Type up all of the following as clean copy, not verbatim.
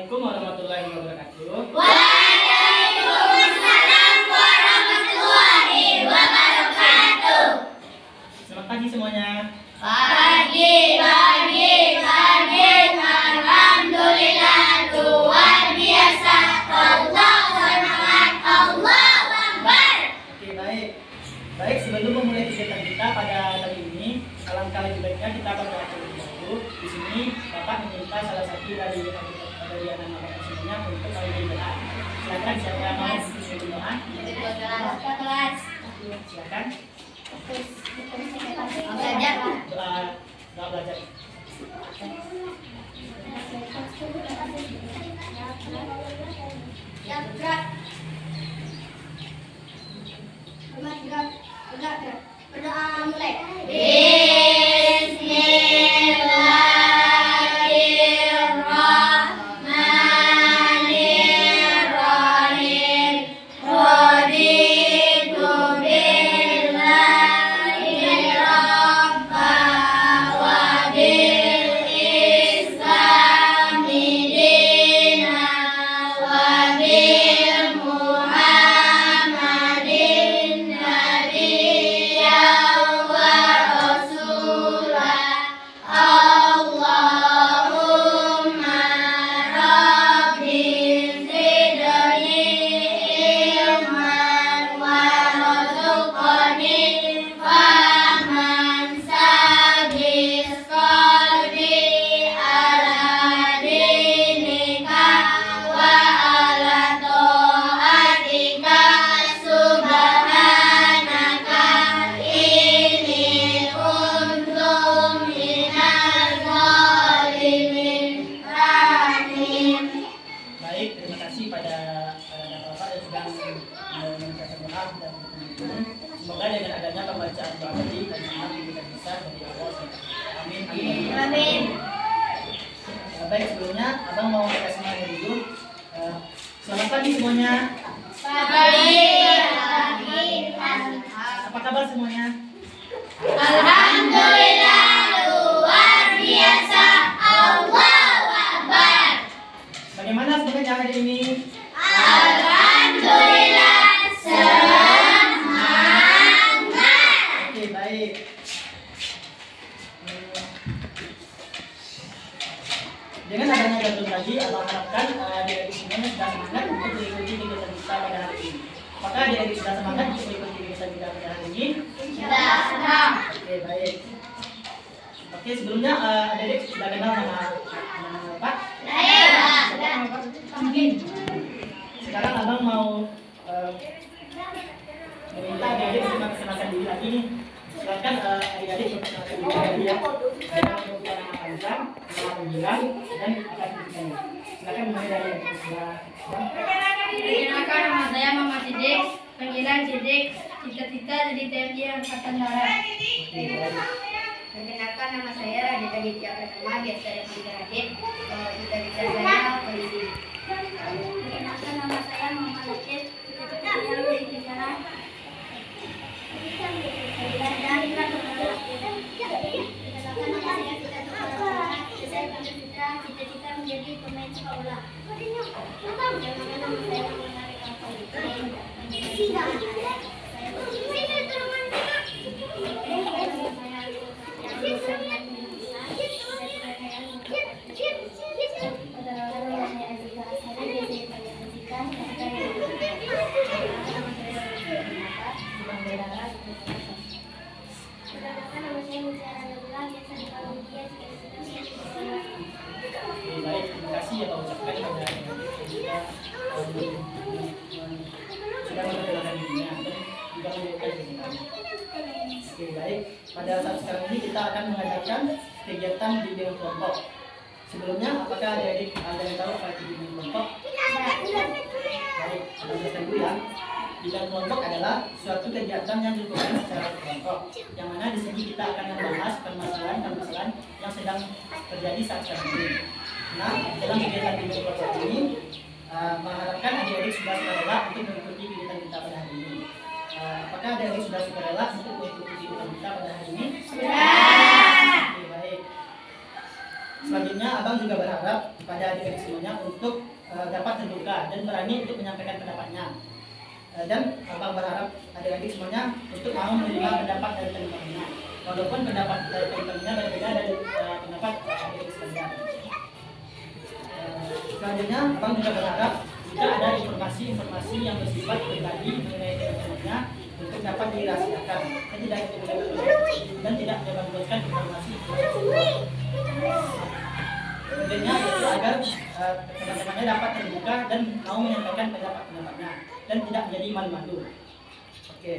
Assalamualaikum warahmatullahi wabarakatuh. Waalaikumsalam warahmatullahi wabarakatuh. Selamat pagi semuanya. Pagi. Alhamdulillah, luar biasa. Allah semangat, Allah Akbar. Oke, baik. Baik, sebelum memulai kegiatan kita pada kali ini, alangkah lebih baiknya kita berdoa terlebih dahulu. Di sini Bapak meminta salah satu dari anak-anak Bapak semuanya untuk kami berdoa. Silakan siapa yang mau berdoa? Kelas. Silakan. Belajar. Doa belajar. Berdoa mulai. Bismillahirrahmanirrahim. Raditu billahi rabba wa bil islami dina wa bil muhammadin nabiyya wa rasula. Allahumma rabbi zidni ilman warzuqni fahman sabis qalbi ala dinika wa ala ta'atika subhanaka inni kuntu minaz zalimin. Amin. Baik, terima kasih pada Bapak yang sudah mengucapkan doa dan semoga dengan adanya pembacaan doa tadi dan maaf kita bisa dari Allah. Amin. Amin. Baik, sebelumnya Abang mau kita semuanya dulu. Selamat pagi semuanya. Apa kabar semuanya? Alhamdulillah, luar biasa. Allahu Akbar. Bagaimana semuanya hari ini? Alhamdulillah, semangat. Oke, baik. Dengan adanya gabung tadi, Abang harapkan adik-adik semuanya sudah semangat untuk mengikuti kegiatan kita pada hari ini. Apakah adik-adik sudah semangat untuk mengikuti kegiatan kita pada hari ini? Sudah. Oke, baik. Oke, sebelumnya adik-adik sudah kenal nama Bapak? Sekarang Abang mau meminta adik-adik untuk memperkenalkan diri lagi nih. Silakan adik-adik memperkenalkan diri lagi ya. Dengan menyebutkan nama panjang, nama panggilan, dan aktivitasnya. Silakan mulai dari yang sudah. Perkenalkan, nama saya Muhammad Sidik, panggilan Sidik, cita-cita jadi TNI Angkatan Darat. Oke, baik. Perkenalkan, nama saya Radita Widya Pratama, biasa dipanggil Radit, cita-cita saya polisi. Perkenalkan, nama saya Muhammad Latif, cita-cita saya menjadi tentara. Perkenalkan, nama saya Cita Tuhan. Saya cita-cita menjadi pemain sepak bola. Perkenalkan, nama saya Muhammad Arifin. Oke, baik. Terima kasih ya Pak ucapkan kepada adik-adik kita sudah memperkenalkan dirinya dan juga menunjukkan kegiatan. Oke, baik. Pada saat sekarang ini kita akan mengadakan kegiatan bimbingan kelompok. Sebelumnya, apakah adik-adik ada yang tahu apa itu bimbingan kelompok? Baik, kita jelaskan dulu ya. Bimbingan kelompok adalah suatu kegiatan yang dilakukan secara kelompok, yang mana di sini kita akan membahas permasalahan yang sedang terjadi saat ini. Nah, dalam kegiatan bimbingan kelompok ini, mengharapkan adik-adik sudah sukarela untuk mengikuti kegiatan kita pada hari ini. Apakah adik-adik sudah sukarela untuk mengikuti kegiatan kita pada hari ini? Sudah. Oke, baik. Selanjutnya abang juga berharap kepada adik-adik semuanya untuk dapat terbuka dan berani untuk menyampaikan pendapatnya. Dan abang berharap adik-adik semuanya untuk mau menerima pendapat dari teman-temannya, walaupun pendapat dari teman-temannya berbeda dari pendapat adik-adik sekalian. Selanjutnya abang juga berharap jika ada informasi-informasi yang bersifat pribadi mengenai teman-temannya untuk dapat dirahasiakan dan tidak menyebarluaskan informasi. Tujuannya yaitu agar teman-temannya dapat terbuka dan mau menyampaikan pendapat-pendapatnya dan tidak menjadi malu-malu. Oke.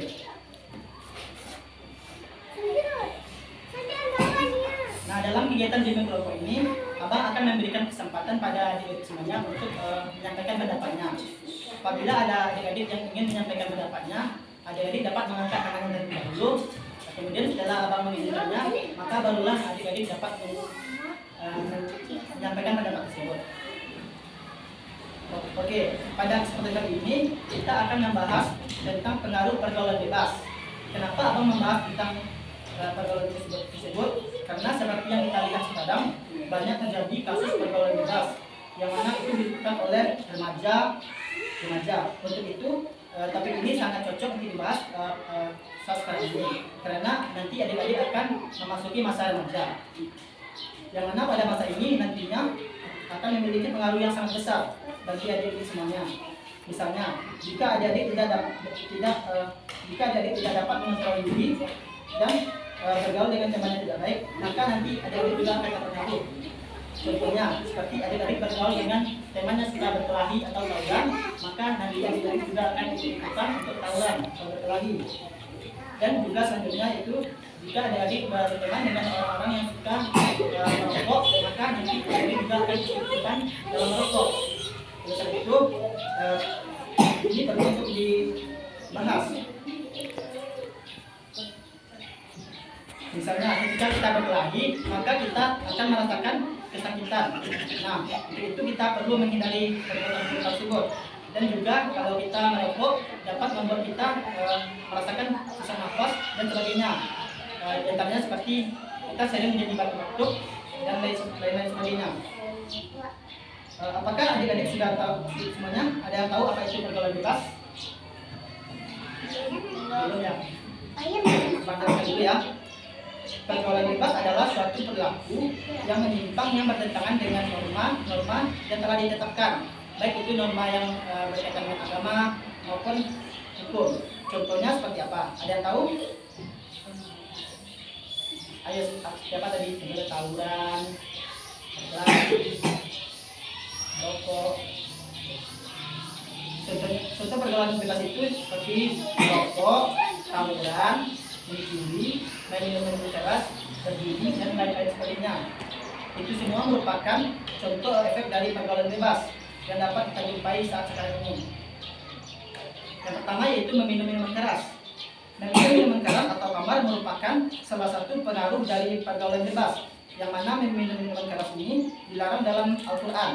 Nah, dalam kegiatan bimbing kelompok ini, abang akan memberikan kesempatan pada adik-adik semuanya untuk menyampaikan pendapatnya. Apabila ada adik-adik yang ingin menyampaikan pendapatnya, adik-adik dapat mengangkat tangan terlebih dahulu. Kemudian setelah abang mengizinkannya, maka barulah adik-adik dapat menyampaikan pendapat tersebut. Oke, pada kesempatan kali ini kita akan membahas tentang pengaruh pergaulan bebas. Kenapa abang membahas tentang pergaulan tersebut? Karena seperti yang kita lihat sekarang, banyak terjadi kasus pergaulan bebas yang mana itu dilakukan oleh remaja. Untuk itu topik ini sangat cocok untuk dibahas saat sekarang ini, karena nanti adik-adik akan memasuki masa remaja, yang mana pada masa ini nantinya akan memiliki pengaruh yang sangat besar bagi adik-adik semuanya. Misalnya, jika adik-adik tidak dapat mengontrol diri dan bergaul dengan teman yang tidak baik, maka nanti adik-adik juga akan terpengaruh. Contohnya, seperti adik-adik bergaul dengan teman yang suka berkelahi atau tawuran, maka nanti adik-adik juga akan ikutan untuk tawuran atau berkelahi. Dan juga selanjutnya itu, jika adik-adik berteman dengan orang-orang yang suka merokok, maka nanti adik-adik juga akan ikutan dalam merokok. Oleh karena itu, ini perlu untuk dibahas. Misalnya, ketika kita berkelahi, maka kita akan merasakan kesakitan. Nah, untuk itu kita perlu menghindari perbuatan tersebut. Dan juga kalau kita merokok dapat membuat kita merasakan sesak nafas dan sebagainya. Contohnya seperti kita sering menjadi batuk-batuk dan lain-lain sebagainya. Apakah adik-adik sudah tahu semuanya? Ada yang tahu apa itu pergaulan bebas? Belum ya? Banggakan dulu ya. Pergaulan bebas adalah suatu perilaku yang menyimpang yang bertentangan dengan norma yang telah ditetapkan, baik itu norma yang berkaitan dengan agama maupun hukum. Contohnya seperti apa? Ada yang tahu? Ayo, siapa tadi? Tawuran, rokok. Contoh pergaulan bebas itu seperti rokok, tawuran, mencuri, main minum keras, berjudi, dan lain-lain sebagainya. Itu semua merupakan contoh efek dari pergaulan bebas yang dapat kita jumpai saat sekarang ini. Yang pertama yaitu meminum minuman keras. Meminum minuman keras atau khamar merupakan salah satu pengaruh dari pergaulan bebas, yang mana meminum minuman keras ini dilarang dalam Al-Quran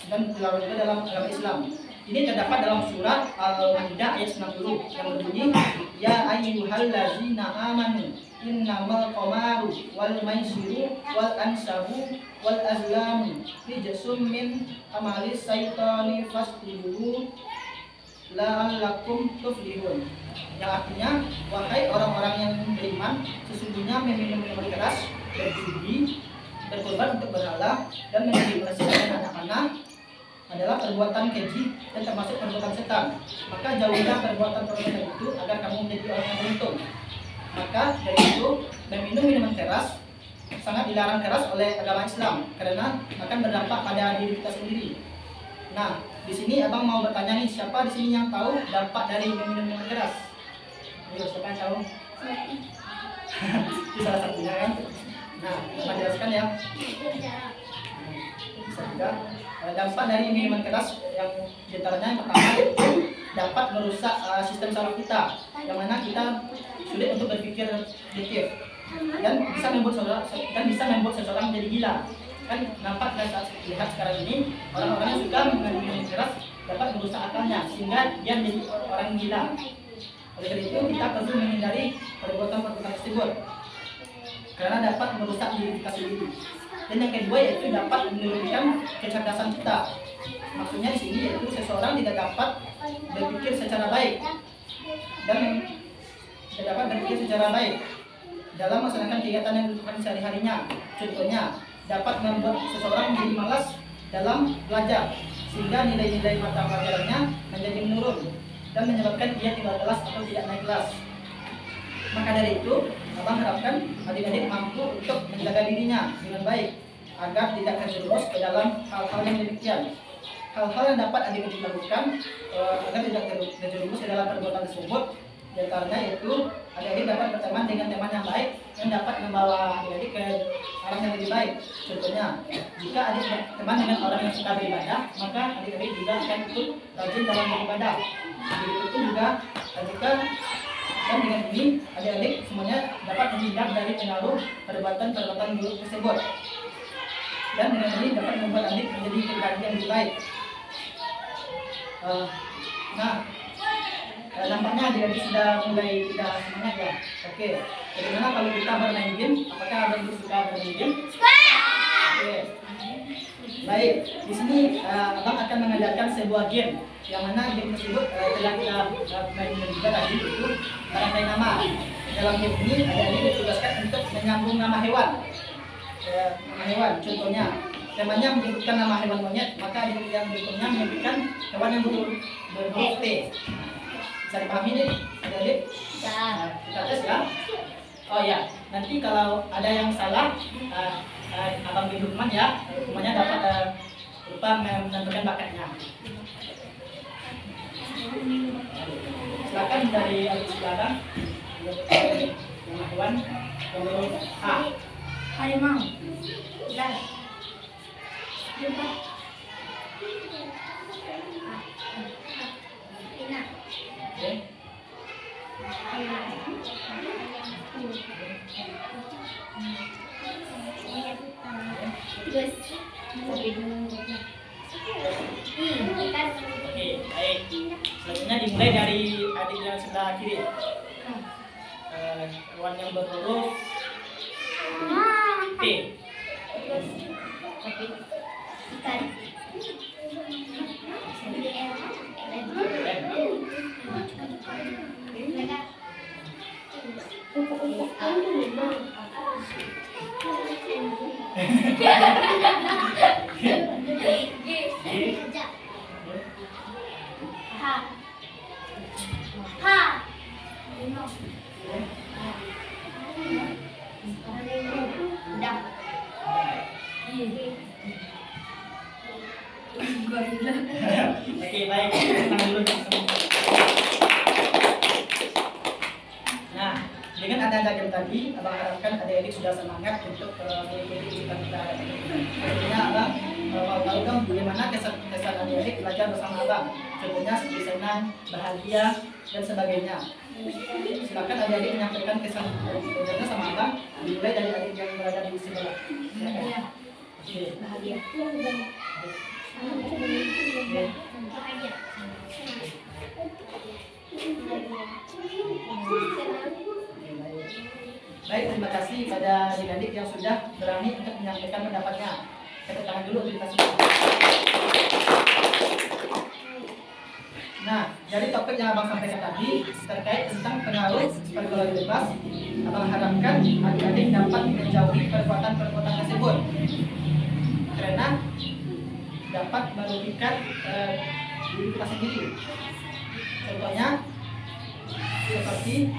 dan dilarang juga dalam agama Islam. Ini terdapat dalam surat Al-Maidah ayat 90 yang berbunyi, Ya ayyuhallazina amanu innamal qamaru wal maisiru wal ansabu wal azlamu rijsum min amalis syaitani fastiduru la'allakum tuflihun. Yang artinya, wahai orang-orang yang beriman, sesungguhnya meminum minuman keras, berjudi, berkorban untuk berhala, dan menjadi presiden anak-anak adalah perbuatan keji dan termasuk perbuatan setan. Maka jauhilah perbuatan-perbuatan itu agar kamu menjadi orang yang beruntung. Maka dari itu, meminum minuman keras sangat dilarang keras oleh agama Islam karena akan berdampak pada diri kita sendiri. Nah, di sini abang mau bertanya nih, siapa di sini yang tahu dampak dari meminum minuman keras? Ayo, siapa yang tahu? Itu salah satunya kan. Nah, saya jelaskan ya. Bisa juga. Dampak dari minuman keras yang diantaranya yang pertama itu dapat merusak sistem saraf kita, yang mana kita sulit untuk berpikir objektif dan bisa membuat seseorang menjadi gila. Kan nampak dan saat lihat sekarang ini orang-orang yang suka minum minuman keras dapat merusak akalnya sehingga dia menjadi orang gila. Oleh karena itu kita perlu menghindari perbuatan tersebut karena dapat merusak diri kita sendiri. Dan yang kedua yaitu dapat menurunkan kecerdasan kita. Maksudnya di sini yaitu seseorang tidak dapat berpikir secara baik dan tidak dapat berpikir secara baik dalam melaksanakan kegiatan yang dilakukan sehari-harinya. Contohnya, dapat membuat seseorang menjadi malas dalam belajar sehingga nilai-nilai mata pelajarannya menjadi menurun dan menyebabkan ia tinggal kelas atau tidak naik kelas. Maka dari itu, abang harapkan adik-adik mampu untuk menjaga dirinya dengan baik agar tidak terjerumus ke dalam hal-hal yang demikian. Hal-hal yang dapat adik-adik lakukan agar tidak terjerumus ke dalam perbuatan tersebut, di antaranya yaitu adik-adik dapat berteman dengan teman yang baik yang dapat membawa adik-adik ke arah yang lebih baik. Contohnya, jika adik berteman dengan orang yang suka beribadah, maka adik-adik juga akan ikut rajin dalam beribadah. Begitu pun juga jika dan dengan ini adik-adik semuanya dapat menghindar dari pengaruh perbuatan-perbuatan buruk tersebut. Dan dengan ini dapat membuat adik menjadi pribadi yang lebih baik. Nampaknya adik-adik sudah mulai tidak semangat ya. Oke, bagaimana kalau kita bermain game? Apakah adik suka bermain game? Oke. Baik, di sini abang akan mengajarkan sebuah game yang mana game tersebut telah kita main juga tadi, itu merangkai nama. Dalam game ini adik-adik ditugaskan untuk menyambung nama hewan. Nama hewan, contohnya temannya menyebutkan nama hewan monyet, maka adik yang berikutnya menyebutkan hewan yang berhuruf T. Bisa dipahami nih adik-adik? Kita tes ya. Oh ya, nanti kalau ada yang salah abang beri hukuman ya. Hukumannya dapat berupa menentukan bakatnya. Silakan dari adik sebelah nama hewan berhuruf A. Harimau. Dan jumpa Ina. Oke. Terus Oke, baik. Selanjutnya dimulai dari adik yang sebelah kiri. Hewan yang berhuruf P. ikan. Oke, baik. Tenang dulu. Nah, dengan adanya game tadi, abang harapkan adik-adik sudah semangat untuk mengikuti kita hari ini. Tentunya abang mau tahu dong bagaimana kesan adik-adik belajar bersama abang. Contohnya seperti senang, bahagia, dan sebagainya. Silakan adik-adik menyampaikan kesan belajarnya sama abang. Dimulai dari adik yang berada di sebelah. Silakan. Oke. Bahagia. Baik, terima kasih pada adik-adik yang sudah berani untuk menyampaikan pendapatnya. Tepuk tangan dulu untuk kita. Nah, dari topik yang abang sampaikan tadi terkait tentang pengaruh psikologi bebas, abang harapkan adik-adik dapat menjauhi perbuatan-perbuatan tersebut karena dapat merugikan diri kita sendiri. Contohnya seperti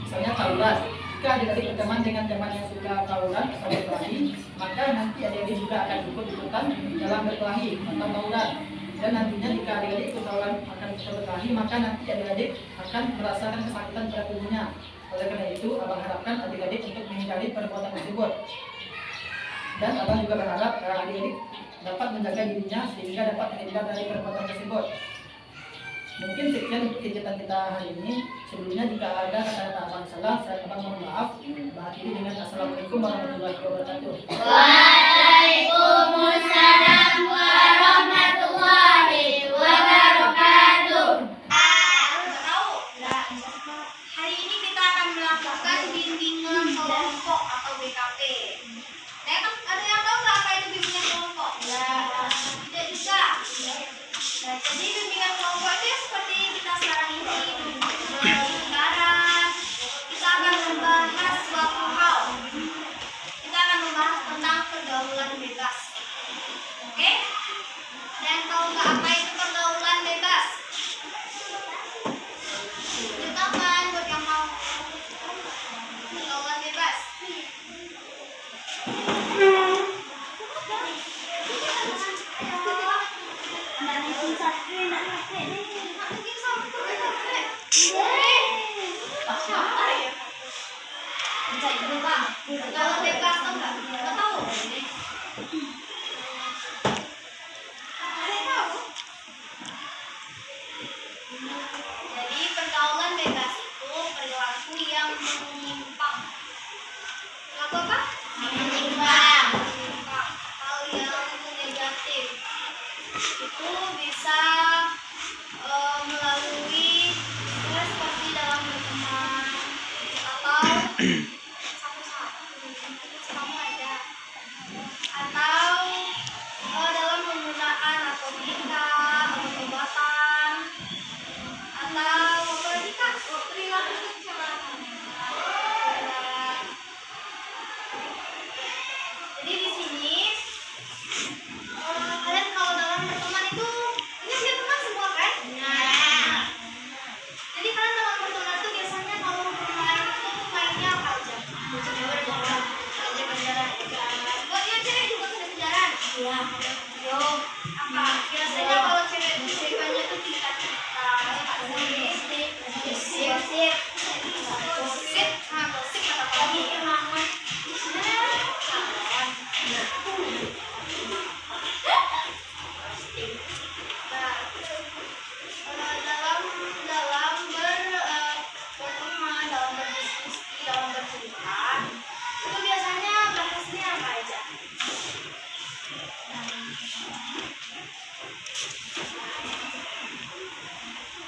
misalnya tawuran. Jika adik-adik berteman dengan teman yang suka tawuran atau berkelahi, maka nanti adik-adik juga akan ikut-ikutan dalam berkelahi atau tawuran. Dan nantinya jika adik-adik ikut tawuran akan berkelahi, maka nanti adik-adik akan merasakan kesakitan pada tubuhnya. Oleh karena itu, abang harapkan adik-adik untuk menghindari perbuatan tersebut. Dan abang juga berharap adik-adik dapat menjaga dirinya sehingga dapat terhindar dari perbuatan tersebut. Mungkin sekian kegiatan kita hari ini. Sebelumnya jika ada kata-kata abang salah, saya abang mohon maaf. Akhiri dengan assalamualaikum warahmatullahi wabarakatuh. Waalaikumsalam warahmatullahi wabarakatuh. Hari ini kita akan melakukan bimbingan kelompok atau BKP. Ada yang atau dalam penggunaan narkotika, obat-obatan, atau apa lagi Kak? Perilaku kecelakaan. Jadi di sini kalian kalau dalam berteman itu ini punya teman semua kan? Nah, jadi kalian dalam berteman itu biasanya kalau bermain itu mainnya apa aja? Kejar-kejaran, buat yang cewek juga kejar-kejaran. Iya. Yo, apa? Biasanya kalau cewek itu sukanya tuh cerita-cerita, gosip, gosip kata kami. Berteman, dalam berdiskusi, dalam bercerita, itu biasanya bahasnya apa aja?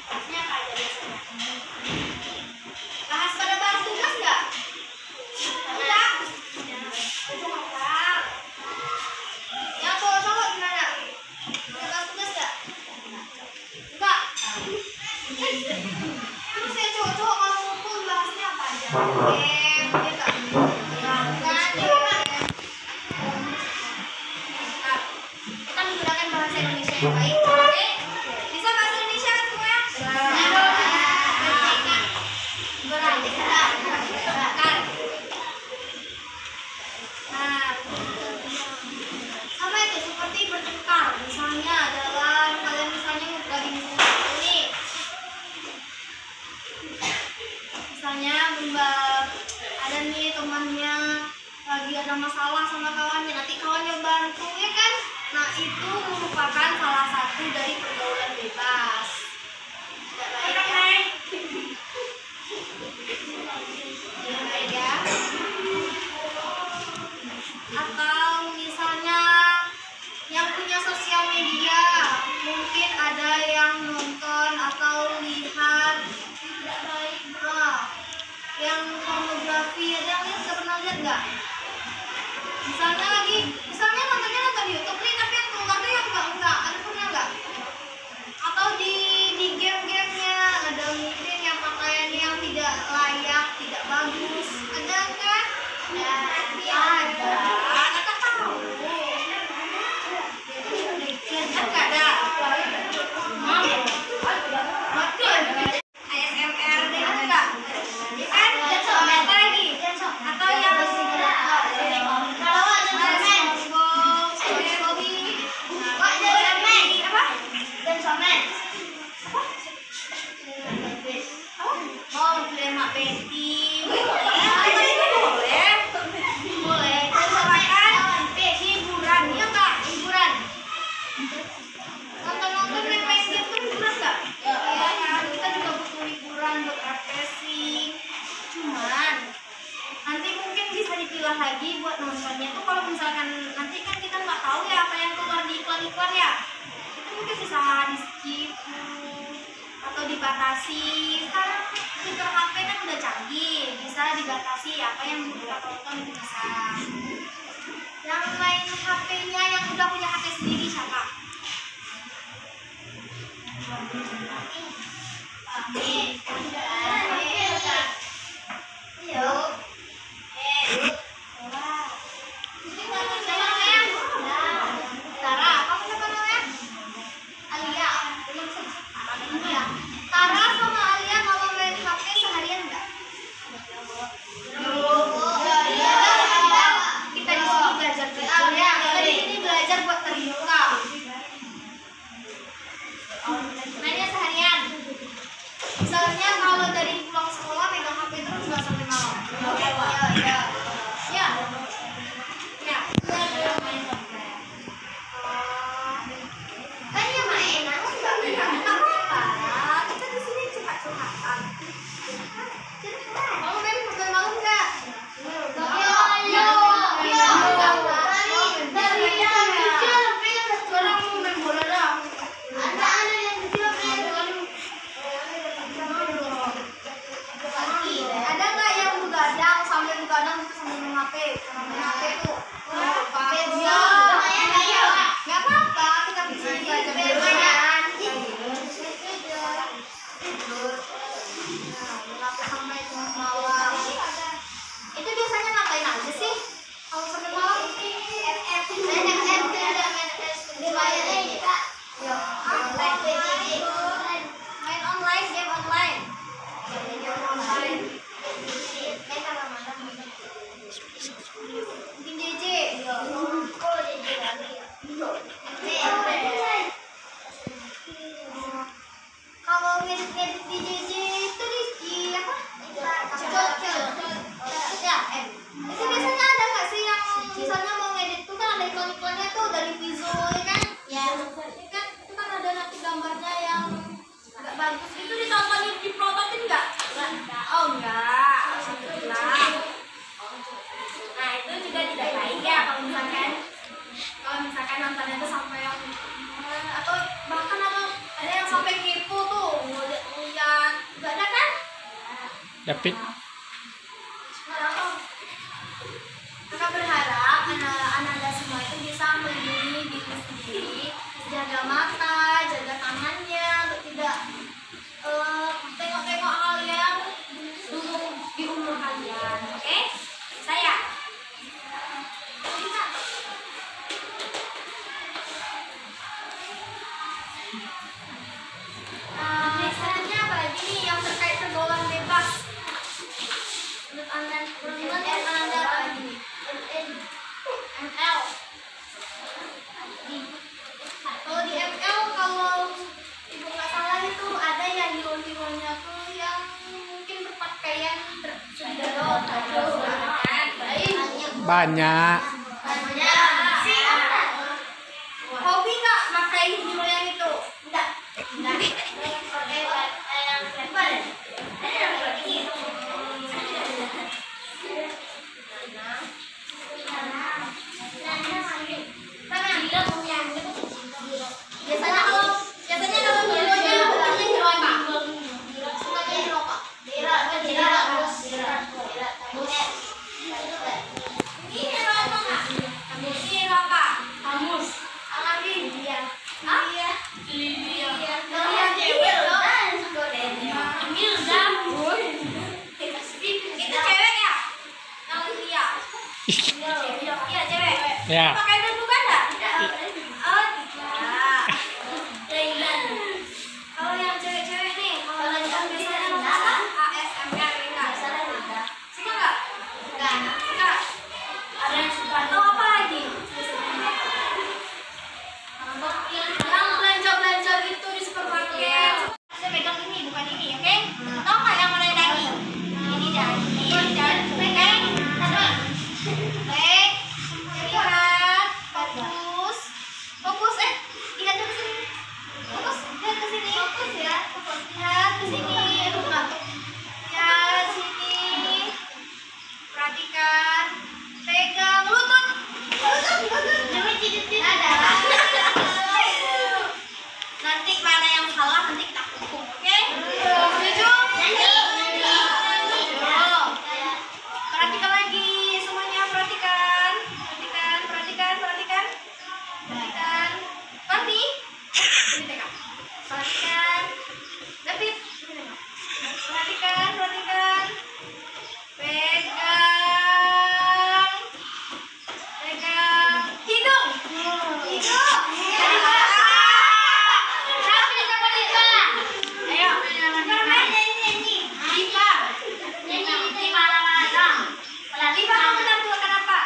Bahasnya apa aja biasanya? Bahas tugas nggak? Enggak. Yang cowok-cowok gimana? Bahas tugas nggak? Enggak. Terus saya cowok-cowok kalau ngumpul bahasnya apa aja? Kita menggunakan bahasa Indonesia yang baik. Oke? Bisa bahasa Indonesia kan semuanya? Nah, sama itu seperti bertengkar. Misalnya dalam kalian misalnya lagi ini. Misalnya ada nih temannya lagi ada masalah sama kawannya, nanti kawannya bantu ya kan? Nah itu merupakan salah satu dari pergaulan bebas. Tidak baik ya? Tidak baik ya? Atau misalnya yang punya sosial media, mungkin ada yang nonton atau lihat tidak baik. Nah, yang pornografi ada yang lihat, pernah lihat nggak? Misalnya nonton YouTube nih, tapi yang keluar tuh yang enggak, ada pernah nggak? Atau di game-gamenya ada mungkin yang pakaiannya yang tidak layak, tidak bagus, ada kan? Ada. Kita tahu. Nggak ada. ASMR deh ada nggak? Kan apa lagi? Atau yang mau film Betty boleh misalkan hiburan ya kak, hiburan nonton main game tuh hiburan nggak? Ya kan kita juga butuh hiburan buat refreshing, cuman nanti mungkin bisa dipilah lagi buat nontonnya tuh kalau misalkan nanti kan kita nggak tahu ya apa yang keluar di iklan-iklan ya, itu mungkin bisa di skip atau dibatasi. Sekarang fitur HP kan udah canggih, bisa dibatasi apa yang kita tonton bisa. Yang main HP-nya yang udah punya HP sendiri siapa? Amin. Yuk. Tara, kamu siapa namanya? Alia. Tara sama Alia kalau main HP seharian enggak? Kita di sini belajar. Kita di sini belajar buat terbuka. visual kan? Ya. Ini kan itu kan ada nanti gambarnya yang nggak bagus. Itu ditontonin di prototip nggak? Oh enggak. Alhamdulillah. Nah itu juga tidak baik ya kalau misalkan nontonnya itu sampai yang atau bahkan ada yang sampai kepo tuh ngeliat nggak ada kan? Dapat. Kakak berharap anak-anak semua itu bisa melindungi diri sendiri, jaga mata, jaga tangannya, untuk tidak tengok-tengok hal yang dulu di umur kalian, oke? Saya. Misalnya apa lagi nih yang terkait pergaulan bebas? Menurut anda apa lagi nih? ML. Kalau di ML, kalau ibu nggak salah itu ada yang hero-heronya tuh yang mungkin berpakaian sederhana, Banyak. hobi nggak pakai hero yang itu? Enggak. Biasanya kalau hero-nya hobinya hero apa? Sukanya hero apa? Ini hero apa nggak? Ini hero apa? Kamus. Aladin. Iya. Hah? Iya. Iya cewek loh. Ambil dam. Itu cewek ya? Yang Lia. Iya cewek. Ya. Pakai bentukan nggak? Oh tidak. Kalau yang cewek-cewek nih, kalau yang biasanya nonton ASMR enggak? Suka nggak? Enggak. Suka. Ada yang suka. Atau apa lagi? Yang belanja-belanja gitu di supermarket. Saya pegang ini, bukan ini, oke? Tahu nggak yang mana daging? Ini daging, oke? Baik, lihat, fokus, fokus, lihat ke sini, fokus, lihat ke sini, fokus ya, lihat ke sini, lihat sini, perhatikan, pegang lutut, jangan cidit-cidit, ada. Nanti mana yang salah nanti kita hukum, oke? Setuju? Perhatikan lagi semuanya, perhatikan. Pasti? Ini pegang. Perhatikan. David, ini pegang. Perhatikan. Pegang. Hidung. Ayo, nyanyi. Nyanyi mana-mana. Diva mau menampilkan apa?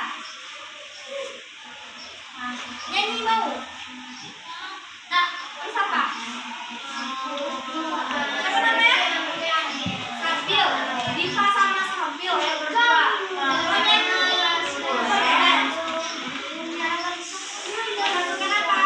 Nyanyi mau? Nah, terus apa? Siapa namanya? Sabil. Diva sama Sabil ya berdua. Mau nyanyi? Menampilkan apa?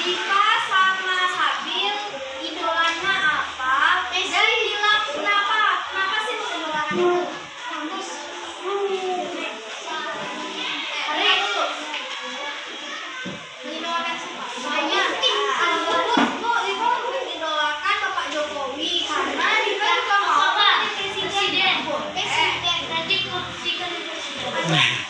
Diva Nah.